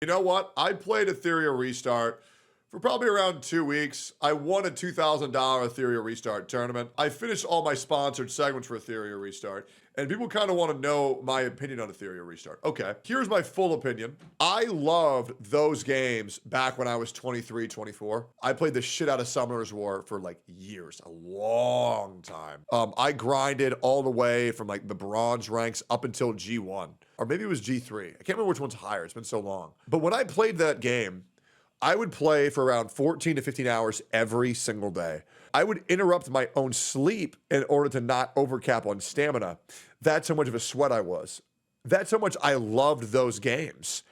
You know what? I played Etheria Restart for probably around 2 weeks. I won a $2,000 Etheria Restart tournament. I finished all my sponsored segments for Etheria Restart, and people kind of want to know my opinion on Etheria Restart. Okay, here's my full opinion. I loved those games back when I was 23, 24. I played the shit out of Summoner's War for like years, a long time. I grinded all the way from like the bronze ranks up until G1, or maybe it was G3. I can't remember which one's higher. It's been so long. But when I played that game, I would play for around 14 to 15 hours every single day. I would interrupt my own sleep in order to not overcap on stamina. That's how much of a sweat I was. That's how much I loved those games.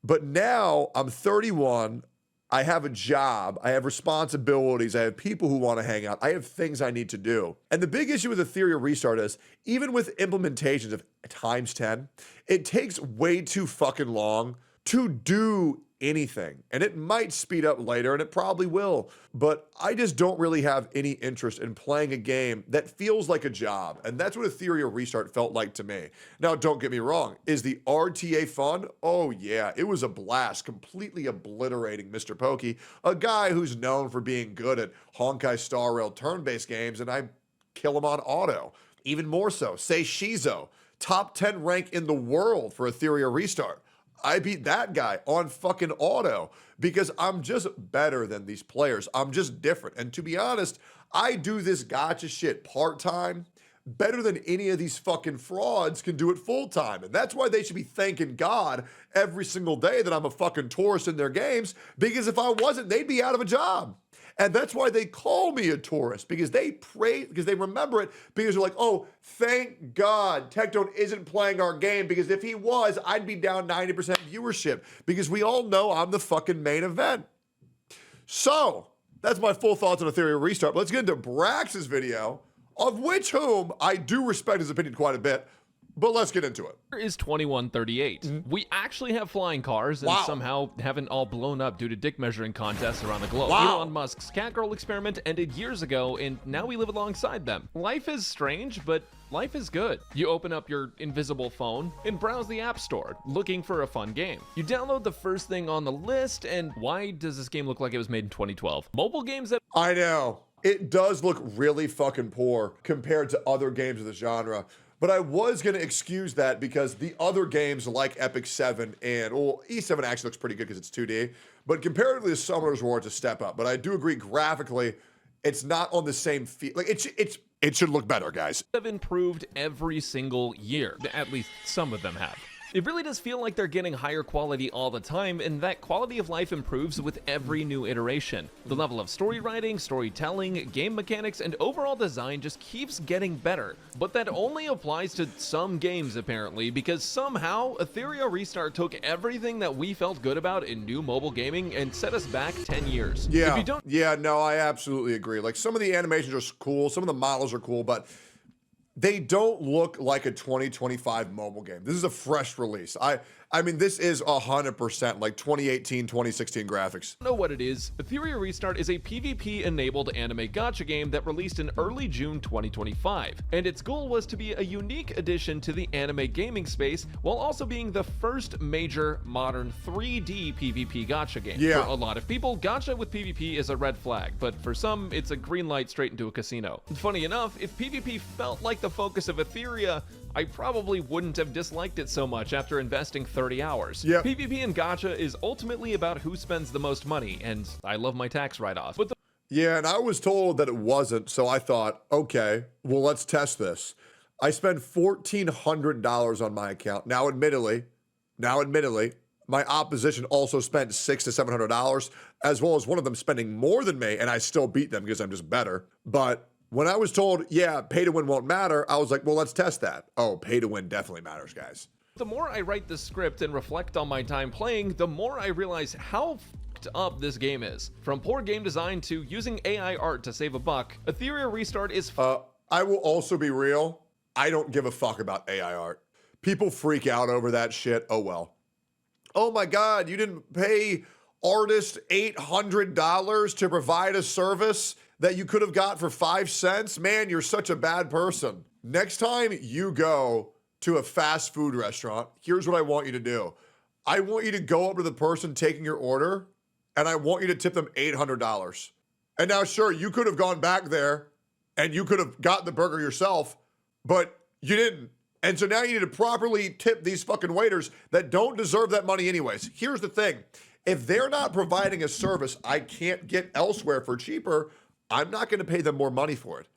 But now I'm 31. I have a job. I have responsibilities. I have people who want to hang out. I have things I need to do. And the big issue with Etheria Restart is, even with implementations of times 10, it takes way too fucking long to do anything. And it might speed up later, and it probably will. But I just don't really have any interest in playing a game that feels like a job. And that's what Etheria Restart felt like to me. Now, don't get me wrong. Is the RTA fun? Oh, yeah. It was a blast, completely obliterating Mr. Pokey, a guy who's known for being good at Honkai Star Rail turn-based games, and I kill him on auto. Even more so, say Shizo, top 10 rank in the world for Etheria Restart. I beat that guy on fucking auto because I'm just better than these players. I'm just different. And to be honest, I do this gotcha shit part-time better than any of these fucking frauds can do it full-time. And that's why they should be thanking God every single day that I'm a fucking tourist in their games, because if I wasn't, they'd be out of a job. And that's why they call me a tourist, because they pray, because they remember it, because they're like, oh, thank God Tectone isn't playing our game, because if he was, I'd be down 90% viewership, because we all know I'm the fucking main event. So that's my full thoughts on Ethereum Restart. But let's get into Brax's video, of whom I do respect his opinion quite a bit. But let's get into it. Here is 2138. We actually have flying cars and somehow haven't all blown up due to dick measuring contests around the globe. Elon Musk's Catgirl experiment ended years ago, and now we live alongside them. Life is strange, but life is good. You open up your invisible phone and browse the App Store, looking for a fun game. You download the first thing on the list, and why does this game look like it was made in 2012? Mobile games that— I know. It does look really fucking poor compared to other games of the genre. But I was going to excuse that because the other games like Epic 7 and, well, E7 actually looks pretty good because it's 2D. But comparatively to Summoner's War, it's a step up. But I do agree, graphically, it's not on the same feet. Like, it should look better, guys. Have improved every single year. At least some of them have. It really does feel like they're getting higher quality all the time, and that quality of life improves with every new iteration. The level of story writing, storytelling, game mechanics, and overall design just keeps getting better. But that only applies to some games, apparently, because somehow Etheria Restart took everything that we felt good about in new mobile gaming and set us back 10 years. Yeah, if you don't— yeah, no, I absolutely agree. Like, some of the animations are cool, some of the models are cool, but they don't look like a 2025 mobile game. This is a fresh release. I mean, this is 100% like 2018, 2016 graphics. Know what it is. Etheria Restart is a PvP-enabled anime gacha game that released in early June 2025, and its goal was to be a unique addition to the anime gaming space while also being the first major modern 3D PvP gacha game. Yeah. For a lot of people, gacha with PvP is a red flag, but for some, it's a green light straight into a casino. Funny enough, if PvP felt like the focus of Etheria, I probably wouldn't have disliked it so much after investing 30 hours. Yep. PvP in gacha is ultimately about who spends the most money, and I love my tax write-off. But yeah, and I was told that it wasn't, so I thought, okay, well, let's test this. I spent $1,400 on my account. Now, admittedly, my opposition also spent $600 to $700, as well as one of them spending more than me, and I still beat them because I'm just better. But when I was told, yeah, pay to win won't matter, I was like, well, let's test that. Oh, pay to win definitely matters, guys. the more I write the script and reflect on my time playing, the more I realize how f***ed up this game is. From poor game design to using AI art to save a buck, Etheria Restart is I will also be real. I don't give a fuck about AI art. People freak out over that shit. Oh well. Oh my God, you didn't pay artists $800 to provide a service that you could have got for 5 cents? Man, you're such a bad person. Next time you go to a fast food restaurant, here's what I want you to do. I want you to go up to the person taking your order and I want you to tip them $800. And now, sure, you could have gone back there and you could have gotten the burger yourself, but you didn't. And so now you need to properly tip these fucking waiters that don't deserve that money anyways. Here's the thing. If they're not providing a service I can't get elsewhere for cheaper, I'm not going to pay them more money for it.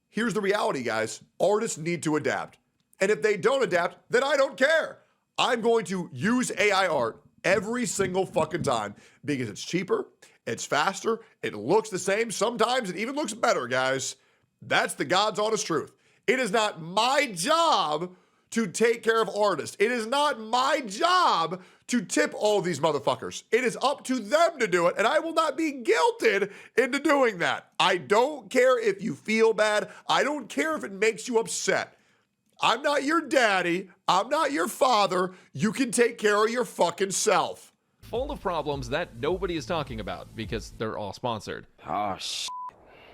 Here's the reality, guys. Artists need to adapt. And if they don't adapt, then I don't care. I'm going to use AI art every single fucking time because it's cheaper, it's faster, it looks the same. Sometimes it even looks better, guys. That's the God's honest truth. It is not my job to take care of artists. It is not my job to tip all these motherfuckers. It is up to them to do it, and I will not be guilted into doing that. I don't care if you feel bad. I don't care if it makes you upset. I'm not your daddy. I'm not your father. You can take care of your fucking self. Full of problems that nobody is talking about because they're all sponsored. Oh,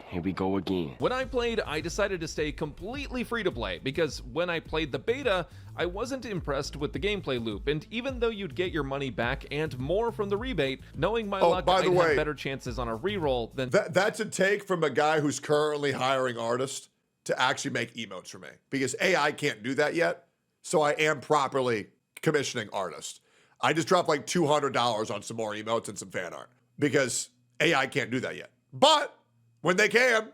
here we go again. When I played, I decided to stay completely free to play because when I played the beta, I wasn't impressed with the gameplay loop, and even though you'd get your money back and more from the rebate, knowing my luck, I'd have better chances on a reroll than... That's a take from a guy who's currently hiring artists to actually make emotes for me, because AI can't do that yet, so I am properly commissioning artists. I just dropped like $200 on some more emotes and some fan art, because AI can't do that yet. But when they can,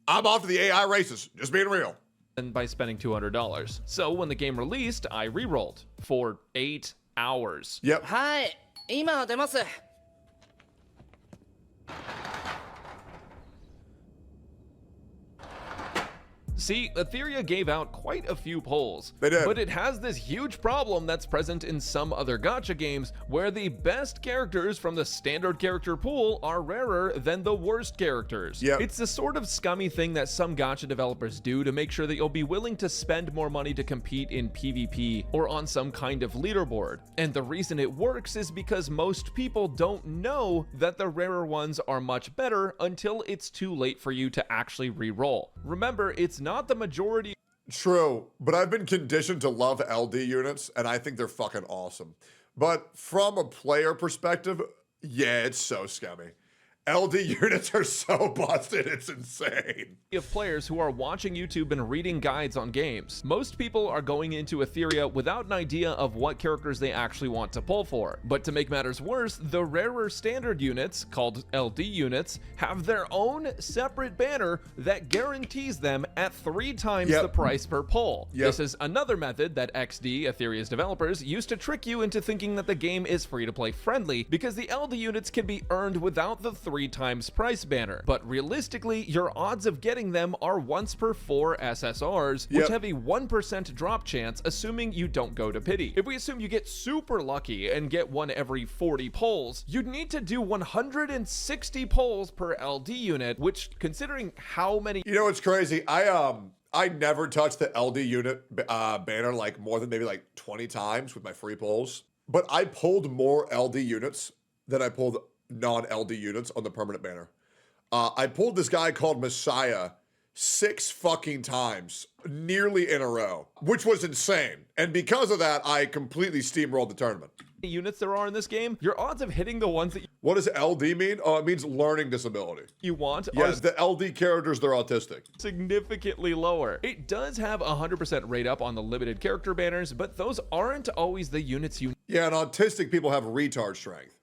I'm off to the AI races, just being real. And by spending $200. So when the game released, I re-rolled for 8 hours. Yep. はい、今出ます。See, Etheria gave out quite a few polls. They did. But it has this huge problem that's present in some other gacha games where the best characters from the standard character pool are rarer than the worst characters. Yep. It's the sort of scummy thing that some gacha developers do to make sure that you'll be willing to spend more money to compete in PvP or on some kind of leaderboard. And the reason it works is because most people don't know that the rarer ones are much better until it's too late for you to actually re-roll. Remember, it's not the majority. True, but I've been conditioned to love LD units, and I think they're fucking awesome. But from a player perspective, yeah, it's so scummy. LD units are so busted, it's insane. Of players who are watching YouTube and reading guides on games. Most people are going into Etheria without an idea of what characters they actually want to pull for. But to make matters worse, the rarer standard units, called LD units, have their own separate banner that guarantees them at 3 times the price per pull. This is another method that XD, Etheria's developers, used to trick you into thinking that the game is free-to-play friendly, because the LD units can be earned without the 3 times price banner. But realistically, your odds of getting them are once per 4 SSRs, which have a 1% drop chance, assuming you don't go to pity. If we assume you get super lucky and get one every 40 pulls, you'd need to do 160 pulls per LD unit, which, considering how many... You know what's crazy? I never touched the LD unit banner like more than maybe like 20 times with my free pulls, but I pulled more LD units than I pulled non-LD units on the permanent banner. I pulled this guy called Messiah 6 fucking times, nearly in a row, which was insane. And because of that, I completely steamrolled the tournament. Units there are in this game, your odds of hitting the ones that What does LD mean? Oh, it means learning disability. you want Yes, are the LD characters, they're autistic. significantly lower. It does have a 100% rate up on the limited character banners, but those aren't always the units you Yeah, and autistic people have retard strength,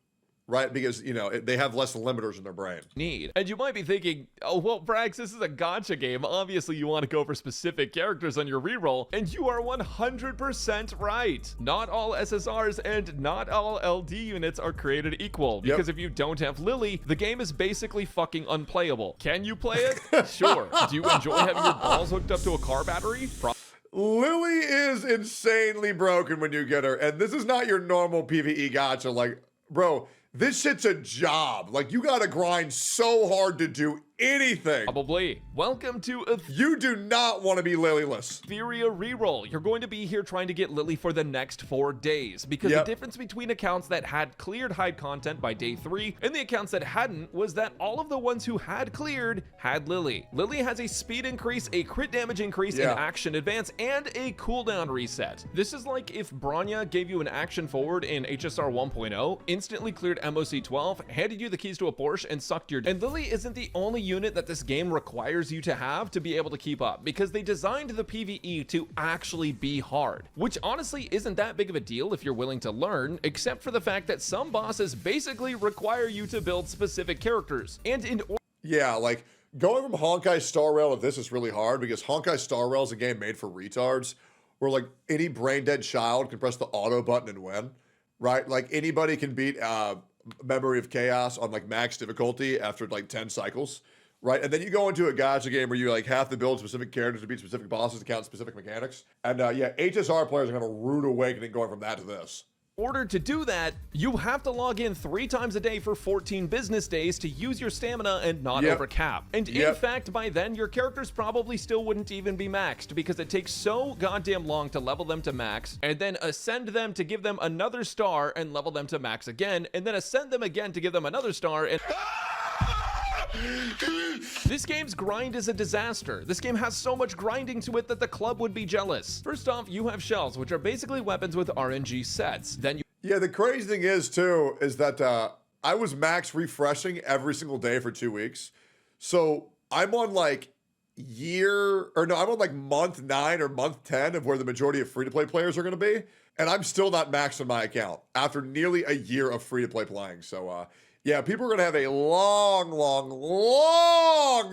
right? Because, you know, they have less limiters in their brain. need. And you might be thinking, oh, well, Brax, this is a gacha game. Obviously, you want to go for specific characters on your reroll, and you are 100% right. Not all SSRs and not all LD units are created equal, because if you don't have Lily, the game is basically fucking unplayable. Can you play it? Sure. Do you enjoy having your balls hooked up to a car battery? Lily is insanely broken when you get her, and this is not your normal PvE gacha. Like, bro, this shit's a job. Like, you gotta grind so hard to do anything. Probably. Welcome to You do not want to be Lilyless. Etheria reroll. You're going to be here trying to get Lily for the next 4 days, because the difference between accounts that had cleared hide content by day 3 and the accounts that hadn't was that all of the ones who had cleared had Lily. Lily has a speed increase, a crit damage increase, an action advance, and a cooldown reset. This is like if Bronya gave you an action forward in HSR 1.0, instantly cleared MOC 12, handed you the keys to a Porsche, and sucked your. And Lily isn't the only unit that this game requires you to have to be able to keep up, because they designed the PvE to actually be hard, which honestly isn't that big of a deal if you're willing to learn, except for the fact that some bosses basically require you to build specific characters. And in Yeah, like, going from Honkai Star Rail to this is really hard, because Honkai Star Rail is a game made for retards, where, like, any brain-dead child can press the auto button and win, right? Like, anybody can beat Memory of Chaos on, like, max difficulty after, like, 10 cycles. Right, and then you go into a gacha game where you like have to build specific characters to beat specific bosses to count specific mechanics. And yeah, HSR players are going to rude awakening going from that to this. In order to do that, you have to log in 3 times a day for 14 business days to use your stamina and not overcap. And in fact, by then, your characters probably still wouldn't even be maxed, because it takes so goddamn long to level them to max, and then ascend them to give them another star and level them to max again, and then ascend them again to give them another star, and... This game's grind is a disaster. This game has so much grinding to it that the club would be jealous. First off, you have shells, which are basically weapons with RNG sets. Then you... Yeah, the crazy thing is, too, is that I was max refreshing every single day for 2 weeks. So I'm on like I'm on like month 9 or month 10 of where the majority of free-to-play players are going to be. And I'm still not maxed on my account after nearly a year of free-to-play playing. So, yeah, people are going to have a long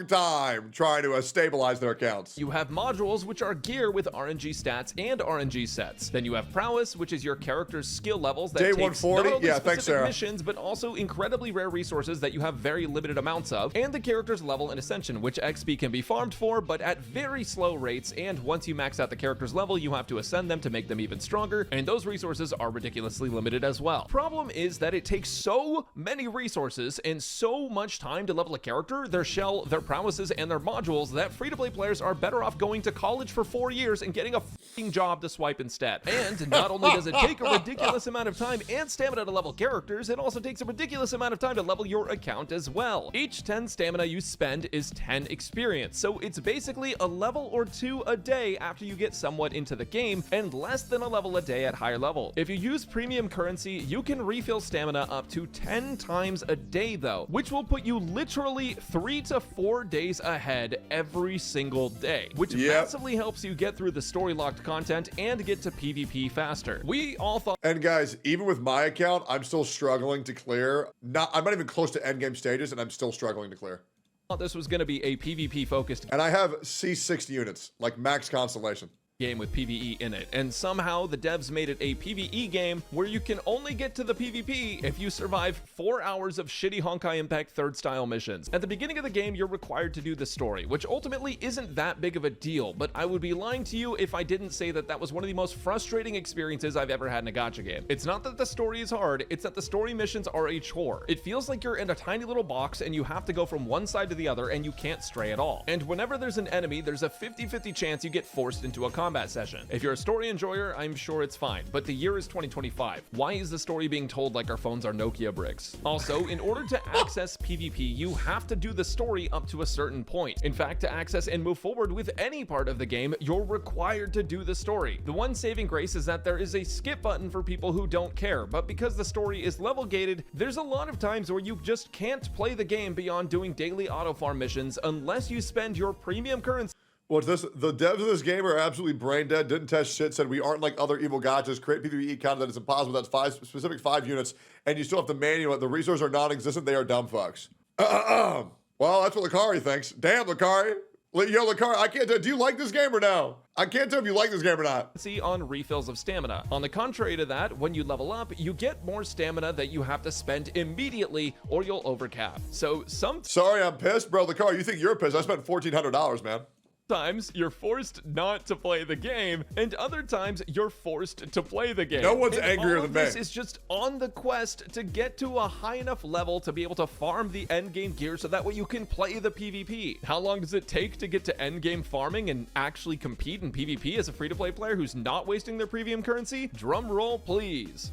time trying to stabilize their accounts. You have modules, which are gear with RNG stats and RNG sets. Then you have prowess, which is your character's skill levels that Day takes 140? not only Yeah, thanks, specific Sarah. missions, but also incredibly rare resources that you have very limited amounts of, and the character's level and ascension, which XP can be farmed for, but at very slow rates, and once you max out the character's level, you have to ascend them to make them even stronger, and those resources are ridiculously limited as well. Problem is that it takes so many resources and so much time to level a character, their shell, their prowesses, and their modules, that free-to-play players are better off going to college for 4 years and getting a f***ing job to swipe instead. And not only does it take a ridiculous amount of time and stamina to level characters, it also takes a ridiculous amount of time to level your account as well. Each 10 stamina you spend is 10 experience, so it's basically a level or 2 a day after you get somewhat into the game, and less than a level a day at higher level. If you use premium currency, you can refill stamina up to 10 times a day though, which will put you literally 3 to 4 days ahead every single day, which massively helps you get through the story locked content and get to PvP faster. We all thought... And guys, even with my account, I'm still struggling to clear. I'm not even close to endgame stages, and I'm still struggling to clear. This was going to be a PvP focused And I have C6 units, like max constellation. game with PvE in it, and somehow the devs made it a PvE game where you can only get to the PvP if you survive 4 hours of shitty Honkai Impact 3rd style missions. At the beginning of the game, you're required to do the story, which ultimately isn't that big of a deal, but I would be lying to you if I didn't say that that was one of the most frustrating experiences I've ever had in a gacha game. It's not that the story is hard, it's that the story missions are a chore. It feels like you're in a tiny little box and you have to go from one side to the other and you can't stray at all. And whenever there's an enemy, there's a 50-50 chance you get forced into a combat session. If you're a story enjoyer, I'm sure it's fine, but the year is 2025. Why is the story being told like our phones are Nokia bricks? Also, in order to access PvP, you have to do the story up to a certain point. In fact, to access and move forward with any part of the game, you're required to do the story. The one saving grace is that there is a skip button for people who don't care, but because the story is level gated, there's a lot of times where you just can't play the game beyond doing daily auto farm missions unless you spend your premium currency. What's this? The devs of this game are absolutely brain dead, didn't test shit, said we aren't like other evil gachas, create PvE content that is impossible, that's specific 5 units, and you still have to manual it. The resources are non-existent, they are dumb fucks. Well, that's what Lakari thinks. Damn, Lakari. Yo, Lakari, I can't tell, do you like this game or no? I can't tell if you like this game or not. See on refills of stamina. On the contrary to that, when you level up, you get more stamina that you have to spend immediately or you'll overcap. So Sorry, I'm pissed, bro. Lakari, you think you're pissed. I spent $1,400, man. Times you're forced not to play the game, and other times you're forced to play the game. No one's and angrier all than of me. this is just on the quest to get to a high enough level to be able to farm the endgame gear so that way you can play the PvP. How long does it take to get to endgame farming and actually compete in PvP as a free-to-play player who's not wasting their premium currency? Drum roll, please.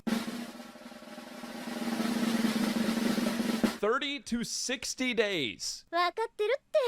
30 to 60 days. わかってるって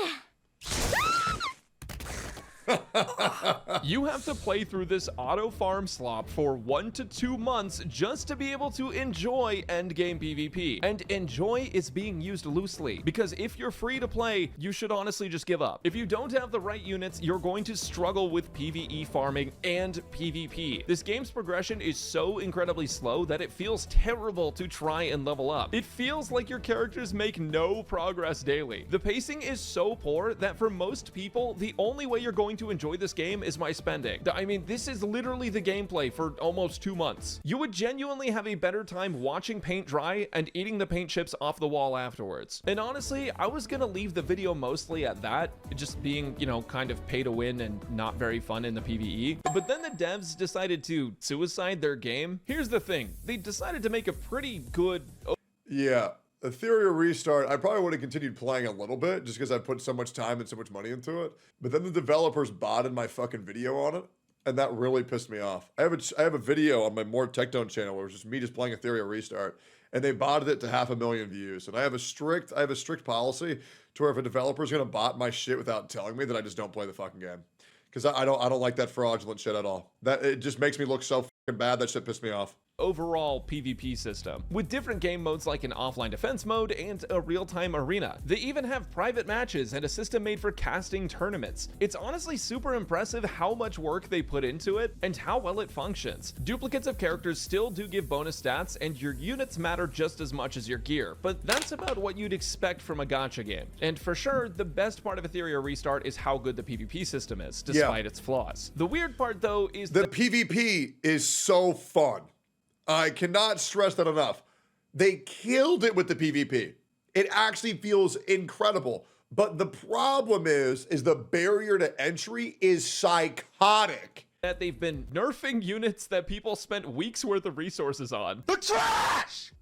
You have to play through this auto farm slop for 1 to 2 months just to be able to enjoy endgame PvP. And enjoy is being used loosely, because if you're free to play, you should honestly just give up. If you don't have the right units, you're going to struggle with PvE farming and PvP. This game's progression is so incredibly slow that it feels terrible to try and level up. It feels like your characters make no progress daily. The pacing is so poor that for most people, the only way you're going to enjoy this game is by spending. I mean, this is literally the gameplay for almost 2 months. You would genuinely have a better time watching paint dry and eating the paint chips off the wall afterwards. And honestly, I was gonna leave the video mostly at that, just being, you know, kind of pay to win and not very fun in the PvE. But then the devs decided to suicide their game. Here's the thing, they decided to make a pretty good... Yeah. Etheria restart, I probably would have continued playing a little bit just because I put so much time and so much money into it. But then the developers botted my fucking video on it, and that really pissed me off. I have a video on my More Tectone channel where it was just me just playing Etheria restart, and they botted it to 500,000 views. And I have a strict policy to where if a developer's gonna bot my shit without telling me, that I just don't play the fucking game. Because I don't like that fraudulent shit at all. That it just makes me look so fucking bad. That shit pissed me off. Overall PvP system, with different game modes like an offline defense mode and a real-time arena. They even have private matches and a system made for casting tournaments. It's honestly super impressive how much work they put into it and how well it functions. Duplicates of characters still do give bonus stats, and your units matter just as much as your gear, but that's about what you'd expect from a gacha game. And for sure, the best part of Etheria Restart is how good the PvP system is, despite its flaws. The weird part though is the PvP is so fun. I cannot stress that enough. They killed it with the PvP. It actually feels incredible. But the problem is the barrier to entry is psychotic. that they've been nerfing units that people spent weeks worth of resources on. The trash!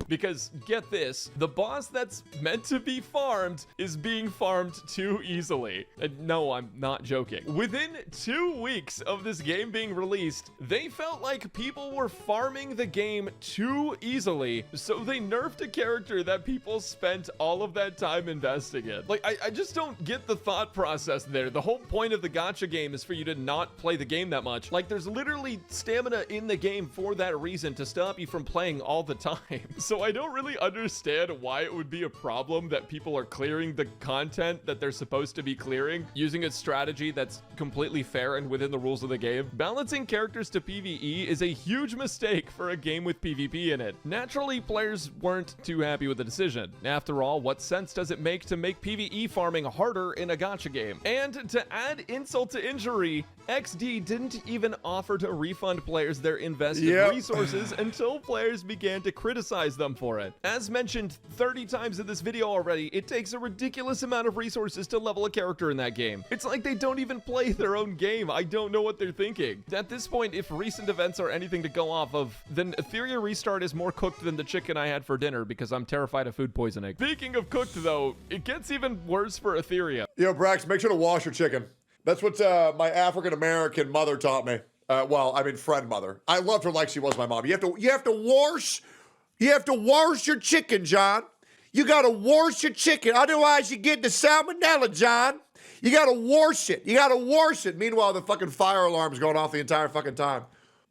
Because, get this, the boss that's meant to be farmed is being farmed too easily. And no, I'm not joking. Within 2 weeks of this game being released, they felt like people were farming the game too easily, so they nerfed a character that people spent all of that time investing in. Like, I just don't get the thought process there. The whole point of the gacha game is for you to not play the game that much. Like, there's literally stamina in the game for that reason, to stop you from playing all the time. So I don't really understand why it would be a problem that people are clearing the content that they're supposed to be clearing, using a strategy that's completely fair and within the rules of the game. Balancing characters to PvE is a huge mistake for a game with PvP in it. Naturally, players weren't too happy with the decision. After all, what sense does it make to make PvE farming harder in a gacha game? And to add insult to injury, XD didn't even offer to refund players their invested resources until players began to criticize them for it. As mentioned 30 times in this video already, it takes a ridiculous amount of resources to level a character in that game. It's like they don't even play their own game. I don't know what they're thinking. At this point, if recent events are anything to go off of, then Etheria Restart is more cooked than the chicken I had for dinner because I'm terrified of food poisoning. Speaking of cooked though, it gets even worse for Etheria. Yo, Brax, make sure to wash your chicken. That's what my African-American mother taught me. Well, I mean, friend mother. I loved her like she was my mom. You have to wash your chicken, John. You gotta wash your chicken, otherwise you get the salmonella, John. You gotta wash it. You gotta wash it. Meanwhile, the fucking fire alarm's going off the entire fucking time.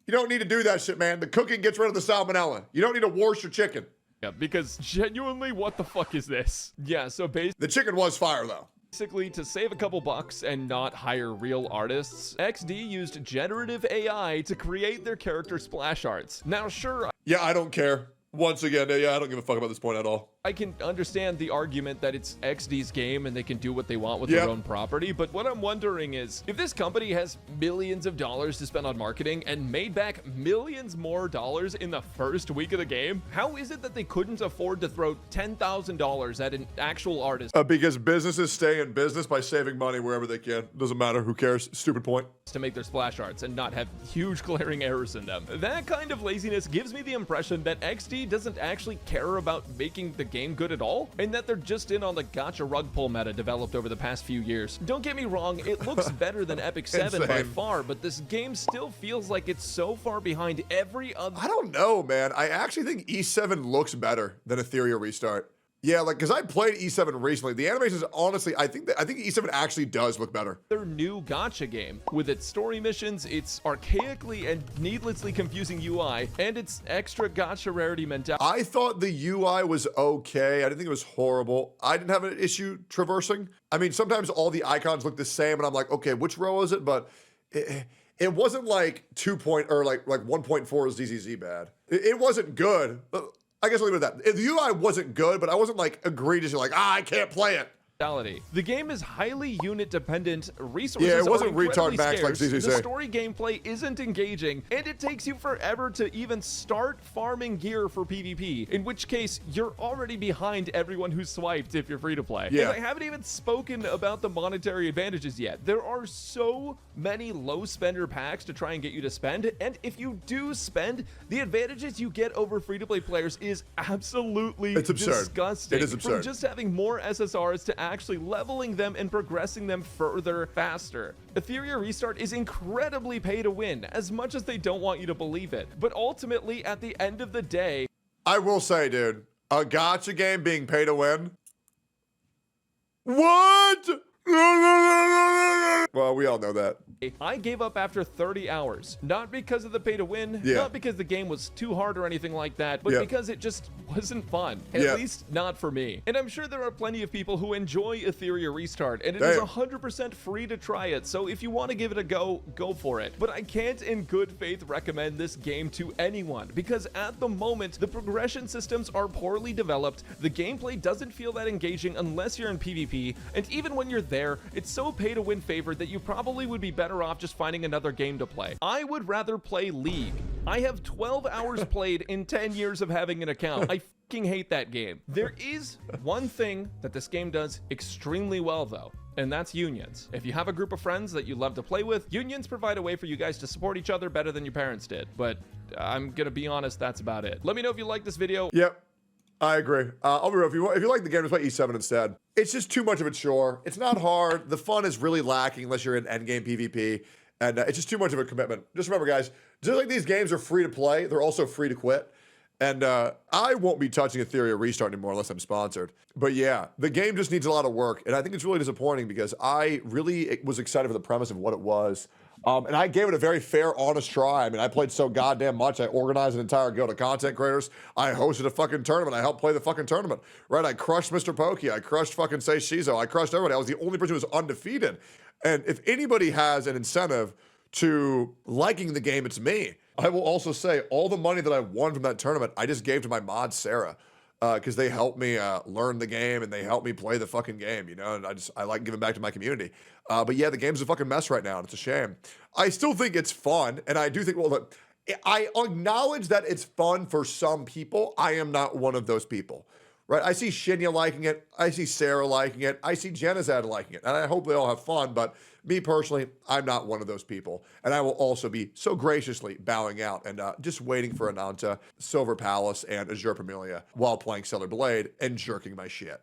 You don't need to do that shit, man. The cooking gets rid of the salmonella. You don't need to wash your chicken. Yeah, because genuinely, what the fuck is this? Yeah, so the chicken was fire, though. Basically, to save a couple bucks and not hire real artists, XD used generative AI to create their character splash arts. Now, sure. Yeah, I don't care. Once again, yeah, I don't give a fuck about this point at all. I can understand the argument that it's XD's game and they can do what they want with their own property, but what I'm wondering is, if this company has millions of dollars to spend on marketing and made back millions more dollars in the first week of the game, how is it that they couldn't afford to throw $10,000 at an actual artist? Because businesses stay in business by saving money wherever they can. Doesn't matter, who cares? Stupid point. To make their splash arts and not have huge glaring errors in them. That kind of laziness gives me the impression that XD doesn't actually care about making the game good at all, and that they're just in on the gotcha rug pull meta developed over the past few years. Don't get me wrong, it looks better than Epic 7 by far, but this game still feels like it's so far behind every other. I don't know, man. I actually think E7 looks better than Etheria Restart. Yeah, like, because I played E7 recently. The animations, honestly, I think E7 actually does look better. Their new gacha game, with its story missions, its archaically and needlessly confusing UI, and its extra gacha rarity mentality. I thought the UI was okay. I didn't think it was horrible. I didn't have an issue traversing. I mean, sometimes all the icons look the same, and I'm like, okay, which row is it? But it wasn't like 1.4 ZZZ bad. It wasn't good. I guess I'll leave it at that. The UI wasn't good, but I wasn't like egregiously like, I can't play it. The game is highly unit dependent, resources it wasn't are retard max like scarce, ZZZ. the story gameplay isn't engaging, and it takes you forever to even start farming gear for PvP, in which case you're already behind everyone who swiped if you're free to play. Yeah. And I haven't even spoken about the monetary advantages yet. There are so many low spender packs to try and get you to spend, and if you do spend, the advantages you get over free to play players is absolutely disgusting. It is absurd. From just having more SSRs to actually leveling them and progressing them further faster. Etheria Restart is incredibly pay to win, as much as they don't want you to believe it. But ultimately, at the end of the day, I will say, dude, a gacha game being pay to win? What? Well, we all know that. I gave up after 30 hours, not because of the pay to win, not because the game was too hard or anything like that, but because it just wasn't fun, at least not for me. And I'm sure there are plenty of people who enjoy Etheria Restart, and it is 100% free to try it, so if you want to give it a go, go for it. But I can't in good faith recommend this game to anyone, because at the moment, the progression systems are poorly developed, the gameplay doesn't feel that engaging unless you're in PvP, and even when you're there, it's so pay to win favored that you probably would be better off just finding another game to play. I would rather play League. I have 12 hours played in 10 years of having an account. I fucking hate that game. There is one thing that this game does extremely well though, and that's unions. If you have a group of friends that you love to play with, unions provide a way for you guys to support each other better than your parents did. But I'm gonna be honest, that's about it. Let me know if you like this video. Yep. I agree. I'll be real. If you like the game, just play E7 instead. It's just too much of a chore. It's not hard. The fun is really lacking unless you're in Endgame PVP. And it's just too much of a commitment. Just remember, guys, just like these games are free to play, they're also free to quit. And I won't be touching Etheria Restart anymore unless I'm sponsored. But yeah, the game just needs a lot of work. And I think it's really disappointing because I really was excited for the premise of what it was. And I gave it a very fair, honest try. I mean, I played so goddamn much. I organized an entire guild of content creators. I hosted a fucking tournament. I helped play the fucking tournament, right? I crushed Mr. Pokey. I crushed fucking Say Shizo. I crushed everybody. I was the only person who was undefeated. And if anybody has an incentive to liking the game, it's me. I will also say all the money that I won from that tournament, I just gave to my mod, Sarah. Because they helped me learn the game and they helped me play the fucking game, you know, and I like giving back to my community. But yeah, the game's a fucking mess right now and it's a shame. I still think it's fun, and I do think, well, look, I acknowledge that it's fun for some people. I am not one of those people, right? I see Shinya liking it, I see Sarah liking it, I see Janazad liking it, and I hope they all have fun, but me personally, I'm not one of those people. And I will also be so graciously bowing out and just waiting for Ananta, Silver Palace, and Azure Pamelia while playing Stellar Blade and jerking my shit.